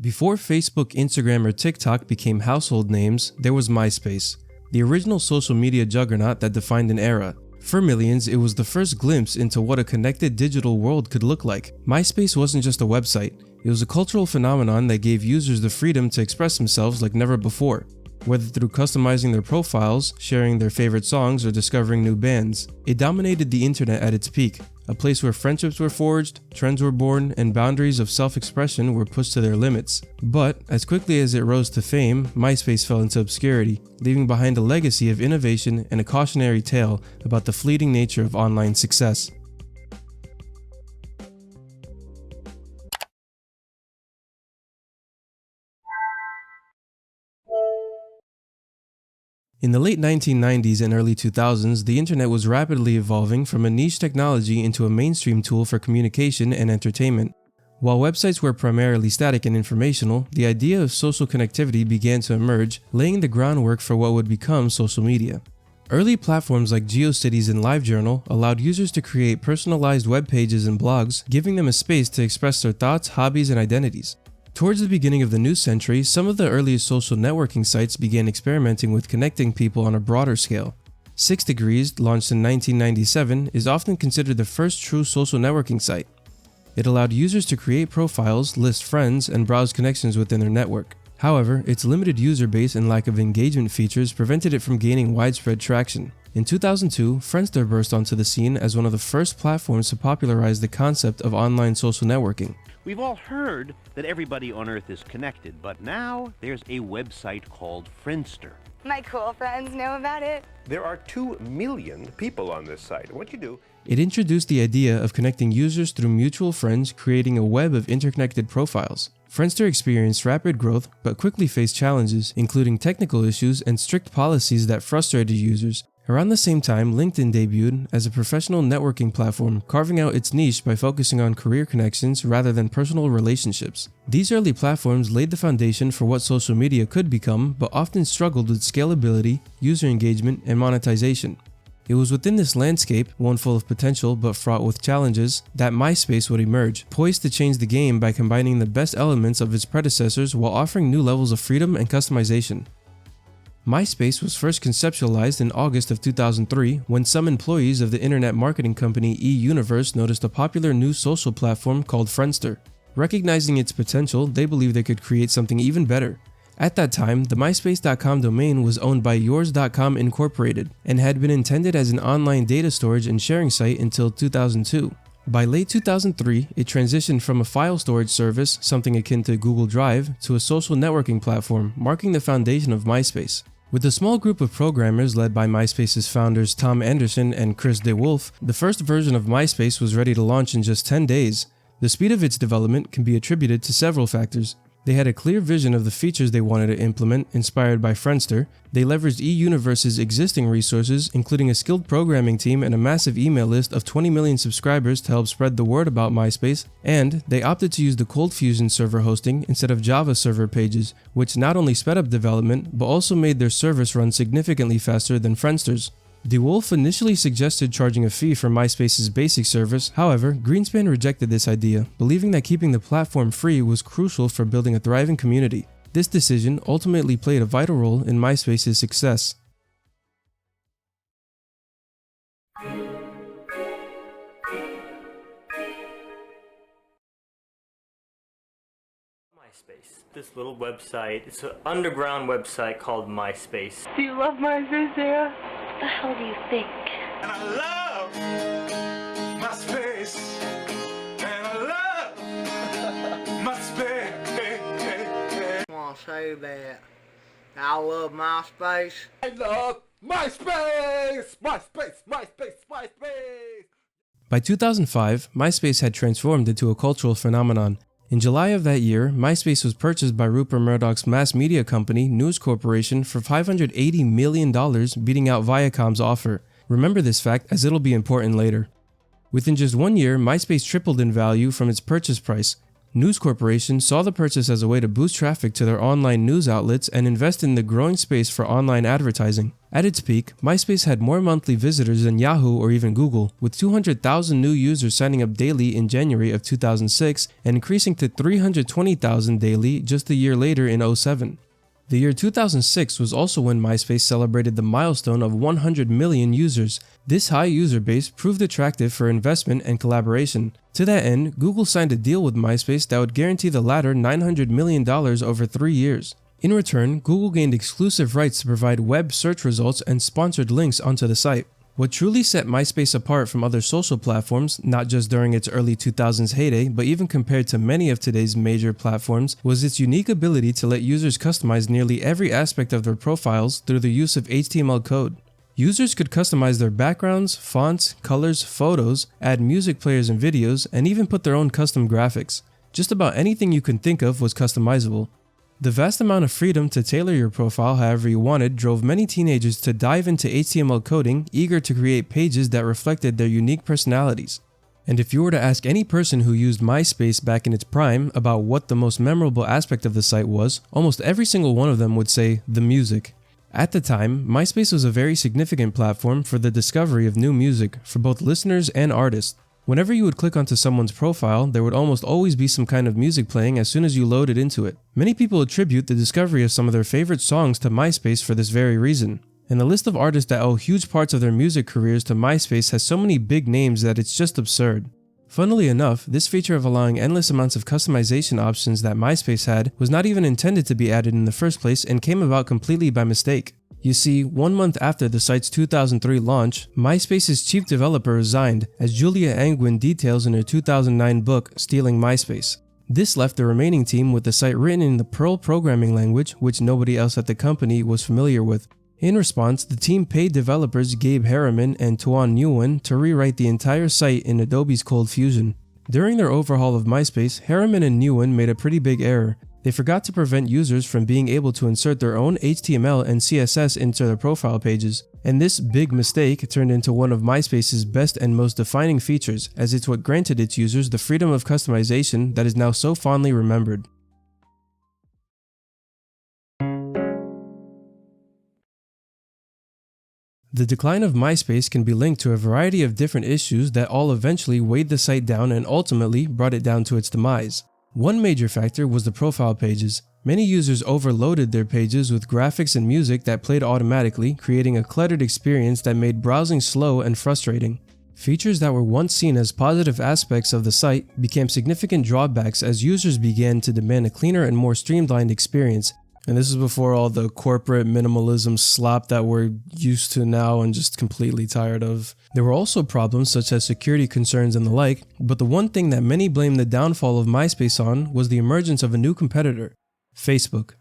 Before Facebook, Instagram, or TikTok became household names, there was MySpace, the original social media juggernaut that defined an era. For millions, it was the first glimpse into what a connected digital world could look like. MySpace wasn't just a website, it was a cultural phenomenon that gave users the freedom to express themselves like never before. Whether through customizing their profiles, sharing their favorite songs, or discovering new bands, it dominated the internet at its peak, a place where friendships were forged, trends were born, and boundaries of self-expression were pushed to their limits. But, as quickly as it rose to fame, MySpace fell into obscurity, leaving behind a legacy of innovation and a cautionary tale about the fleeting nature of online success. In the late 1990s and early 2000s, the internet was rapidly evolving from a niche technology into a mainstream tool for communication and entertainment. While websites were primarily static and informational, the idea of social connectivity began to emerge, laying the groundwork for what would become social media. Early platforms like GeoCities and LiveJournal allowed users to create personalized web pages and blogs, giving them a space to express their thoughts, hobbies, and identities. Towards the beginning of the new century, some of the earliest social networking sites began experimenting with connecting people on a broader scale. 6 Degrees, launched in 1997, is often considered the first true social networking site. It allowed users to create profiles, list friends, and browse connections within their network. However, its limited user base and lack of engagement features prevented it from gaining widespread traction. In 2002, Friendster burst onto the scene as one of the first platforms to popularize the concept of online social networking. We've all heard that everybody on Earth is connected, but now there's a website called Friendster. My cool friends know about it. There are 2 million people on this site. What you do... It introduced the idea of connecting users through mutual friends, creating a web of interconnected profiles. Friendster experienced rapid growth, but quickly faced challenges, including technical issues and strict policies that frustrated users. Around the same time, LinkedIn debuted as a professional networking platform, carving out its niche by focusing on career connections rather than personal relationships. These early platforms laid the foundation for what social media could become, but often struggled with scalability, user engagement, and monetization. It was within this landscape, one full of potential but fraught with challenges, that MySpace would emerge, poised to change the game by combining the best elements of its predecessors while offering new levels of freedom and customization. MySpace was first conceptualized in August of 2003 when some employees of the internet marketing company eUniverse noticed a popular new social platform called Friendster. Recognizing its potential, they believed they could create something even better. At that time, the MySpace.com domain was owned by Yours.com Incorporated and had been intended as an online data storage and sharing site until 2002. By late 2003, it transitioned from a file storage service, something akin to Google Drive, to a social networking platform, marking the foundation of MySpace. With a small group of programmers led by MySpace's founders Tom Anderson and Chris DeWolf, the first version of MySpace was ready to launch in just 10 days. The speed of its development can be attributed to several factors. They had a clear vision of the features they wanted to implement, inspired by Friendster. They leveraged eUniverse's existing resources, including a skilled programming team and a massive email list of 20 million subscribers to help spread the word about MySpace, and they opted to use the ColdFusion server hosting instead of Java server pages, which not only sped up development, but also made their service run significantly faster than Friendster's. DeWolf initially suggested charging a fee for MySpace's basic service. However, Greenspan rejected this idea, believing that keeping the platform free was crucial for building a thriving community. This decision ultimately played a vital role in MySpace's success. MySpace. This little website, it's an underground website called MySpace. Do you love MySpace, Sarah? What the hell do you think? And I love MySpace. And I love MySpace. I want to say that I love MySpace. I love MySpace. MySpace. By 2005, MySpace had transformed into a cultural phenomenon. In July of that year, MySpace was purchased by Rupert Murdoch's mass media company, News Corporation, for $580 million, beating out Viacom's offer. Remember this fact, as it'll be important later. Within just 1 year, MySpace tripled in value from its purchase price. News Corporation saw the purchase as a way to boost traffic to their online news outlets and invest in the growing space for online advertising. At its peak, MySpace had more monthly visitors than Yahoo or even Google, with 200,000 new users signing up daily in January of 2006 and increasing to 320,000 daily just a year later in 2007. The year 2006 was also when MySpace celebrated the milestone of 100 million users. This high user base proved attractive for investment and collaboration. To that end, Google signed a deal with MySpace that would guarantee the latter $900 million over 3 years. In return, Google gained exclusive rights to provide web search results and sponsored links onto the site. What truly set MySpace apart from other social platforms, not just during its early 2000s heyday, but even compared to many of today's major platforms, was its unique ability to let users customize nearly every aspect of their profiles through the use of HTML code. Users could customize their backgrounds, fonts, colors, photos, add music players and videos, and even put their own custom graphics. Just about anything you can think of was customizable. The vast amount of freedom to tailor your profile however you wanted drove many teenagers to dive into HTML coding, eager to create pages that reflected their unique personalities. And if you were to ask any person who used MySpace back in its prime about what the most memorable aspect of the site was, almost every single one of them would say the music. At the time, MySpace was a very significant platform for the discovery of new music for both listeners and artists. Whenever you would click onto someone's profile, there would almost always be some kind of music playing as soon as you loaded into it. Many people attribute the discovery of some of their favorite songs to MySpace for this very reason. And the list of artists that owe huge parts of their music careers to MySpace has so many big names that it's just absurd. Funnily enough, this feature of allowing endless amounts of customization options that MySpace had was not even intended to be added in the first place and came about completely by mistake. You see, 1 month after the site's 2003 launch, MySpace's chief developer resigned, as Julia Angwin details in her 2009 book, Stealing MySpace. This left the remaining team with the site written in the Perl programming language, which nobody else at the company was familiar with. In response, the team paid developers Gabe Harriman and Tuan Nguyen to rewrite the entire site in Adobe's Cold Fusion. During their overhaul of MySpace, Harriman and Nguyen made a pretty big error. They forgot to prevent users from being able to insert their own HTML and CSS into their profile pages, and this big mistake turned into one of MySpace's best and most defining features, as it's what granted its users the freedom of customization that is now so fondly remembered. The decline of MySpace can be linked to a variety of different issues that all eventually weighed the site down and ultimately brought it down to its demise. One major factor was the profile pages. Many users overloaded their pages with graphics and music that played automatically, creating a cluttered experience that made browsing slow and frustrating. Features that were once seen as positive aspects of the site became significant drawbacks as users began to demand a cleaner and more streamlined experience. And this is before all the corporate minimalism slop that we're used to now and just completely tired of. There were also problems such as security concerns and the like, but the one thing that many blamed the downfall of MySpace on was the emergence of a new competitor, Facebook.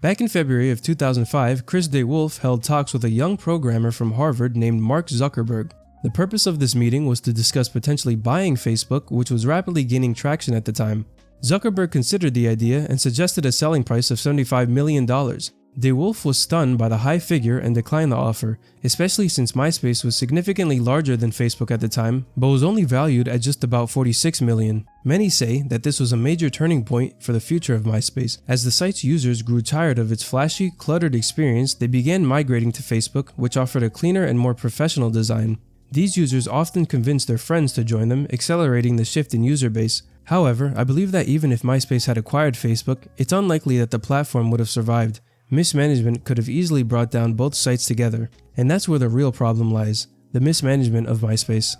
Back in February of 2005, Chris DeWolf held talks with a young programmer from Harvard named Mark Zuckerberg. The purpose of this meeting was to discuss potentially buying Facebook, which was rapidly gaining traction at the time. Zuckerberg considered the idea and suggested a selling price of $75 million. DeWolf was stunned by the high figure and declined the offer, especially since MySpace was significantly larger than Facebook at the time, but was only valued at just about $46 million. Many say that this was a major turning point for the future of MySpace. As the site's users grew tired of its flashy, cluttered experience, they began migrating to Facebook, which offered a cleaner and more professional design. These users often convinced their friends to join them, accelerating the shift in user base. However, I believe that even if MySpace had acquired Facebook, it's unlikely that the platform would have survived. Mismanagement could have easily brought down both sites together, and that's where the real problem lies, the mismanagement of MySpace.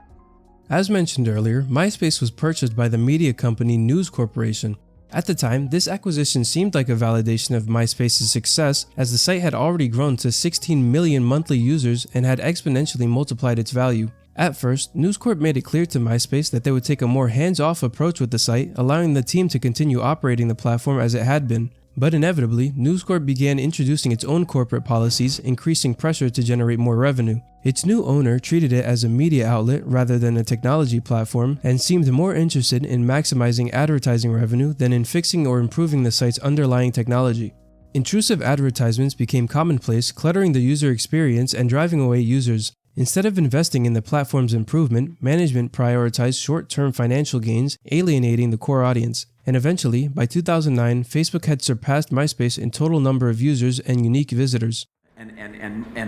As mentioned earlier, MySpace was purchased by the media company News Corporation. At the time, this acquisition seemed like a validation of MySpace's success, as the site had already grown to 16 million monthly users and had exponentially multiplied its value. At first, News Corp made it clear to MySpace that they would take a more hands-off approach with the site, allowing the team to continue operating the platform as it had been. But inevitably, News Corp began introducing its own corporate policies, increasing pressure to generate more revenue. Its new owner treated it as a media outlet rather than a technology platform, and seemed more interested in maximizing advertising revenue than in fixing or improving the site's underlying technology. Intrusive advertisements became commonplace, cluttering the user experience and driving away users. Instead of investing in the platform's improvement, management prioritized short-term financial gains, alienating the core audience. And eventually, by 2009, Facebook had surpassed MySpace in total number of users and unique visitors. And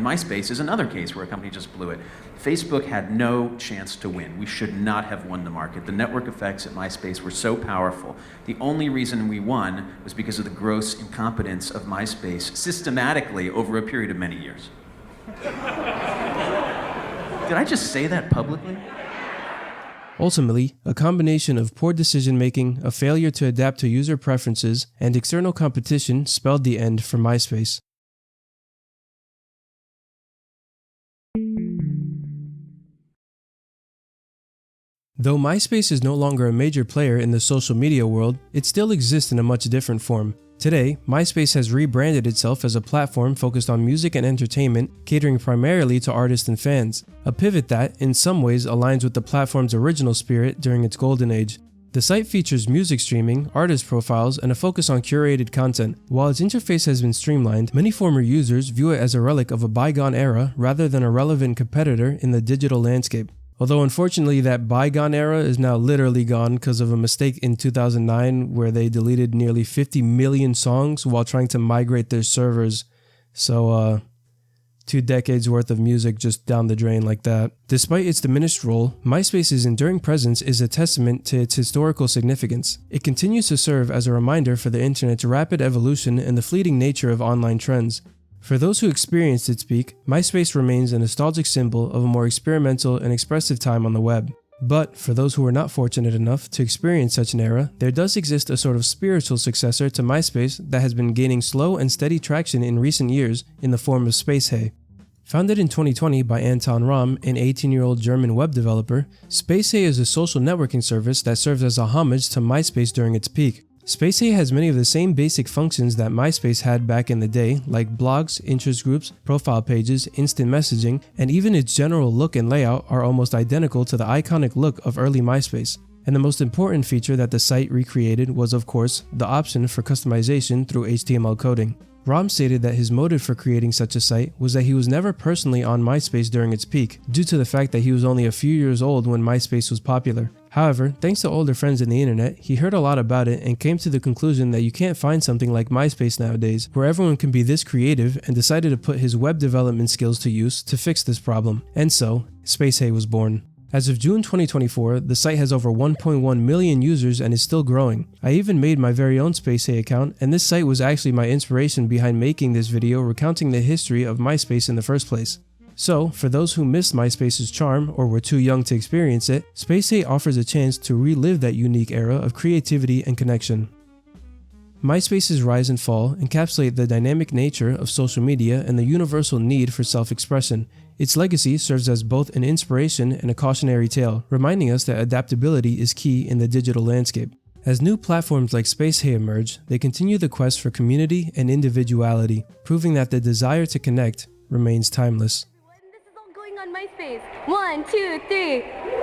MySpace is another case where a company just blew it. Facebook had no chance to win. We should not have won the market. The network effects at MySpace were so powerful. The only reason we won was because of the gross incompetence of MySpace systematically over a period of many years. Did I just say that publicly? Ultimately, a combination of poor decision-making, a failure to adapt to user preferences, and external competition spelled the end for MySpace. Though MySpace is no longer a major player in the social media world, it still exists in a much different form. Today, MySpace has rebranded itself as a platform focused on music and entertainment, catering primarily to artists and fans, a pivot that, in some ways, aligns with the platform's original spirit during its golden age. The site features music streaming, artist profiles, and a focus on curated content. While its interface has been streamlined, many former users view it as a relic of a bygone era rather than a relevant competitor in the digital landscape. Although unfortunately that bygone era is now literally gone because of a mistake in 2009 where they deleted nearly 50 million songs while trying to migrate their servers. So 2 decades worth of music just down the drain like that. Despite its diminished role, MySpace's enduring presence is a testament to its historical significance. It continues to serve as a reminder for the internet's rapid evolution and the fleeting nature of online trends. For those who experienced its peak, MySpace remains a nostalgic symbol of a more experimental and expressive time on the web. But for those who are not fortunate enough to experience such an era, there does exist a sort of spiritual successor to MySpace that has been gaining slow and steady traction in recent years in the form of Spacehey. Founded in 2020 by Anton Rahm, an 18-year-old German web developer, Spacehey is a social networking service that serves as a homage to MySpace during its peak. Spacehey has many of the same basic functions that MySpace had back in the day, like blogs, interest groups, profile pages, instant messaging, and even its general look and layout are almost identical to the iconic look of early MySpace. And the most important feature that the site recreated was, of course, the option for customization through HTML coding. Rahm stated that his motive for creating such a site was that he was never personally on MySpace during its peak, due to the fact that he was only a few years old when MySpace was popular. However, thanks to older friends in the internet, he heard a lot about it and came to the conclusion that you can't find something like MySpace nowadays, where everyone can be this creative, and decided to put his web development skills to use to fix this problem. And so, Spacehey was born. As of June 2024, the site has over 1.1 million users and is still growing. I even made my very own Spacehey account, and this site was actually my inspiration behind making this video recounting the history of MySpace in the first place. So, for those who missed MySpace's charm or were too young to experience it, Spacehey offers a chance to relive that unique era of creativity and connection. MySpace's rise and fall encapsulate the dynamic nature of social media and the universal need for self-expression. Its legacy serves as both an inspiration and a cautionary tale, reminding us that adaptability is key in the digital landscape. As new platforms like Spacehey emerge, they continue the quest for community and individuality, proving that the desire to connect remains timeless. This is all going on MySpace. 1, 2, 3.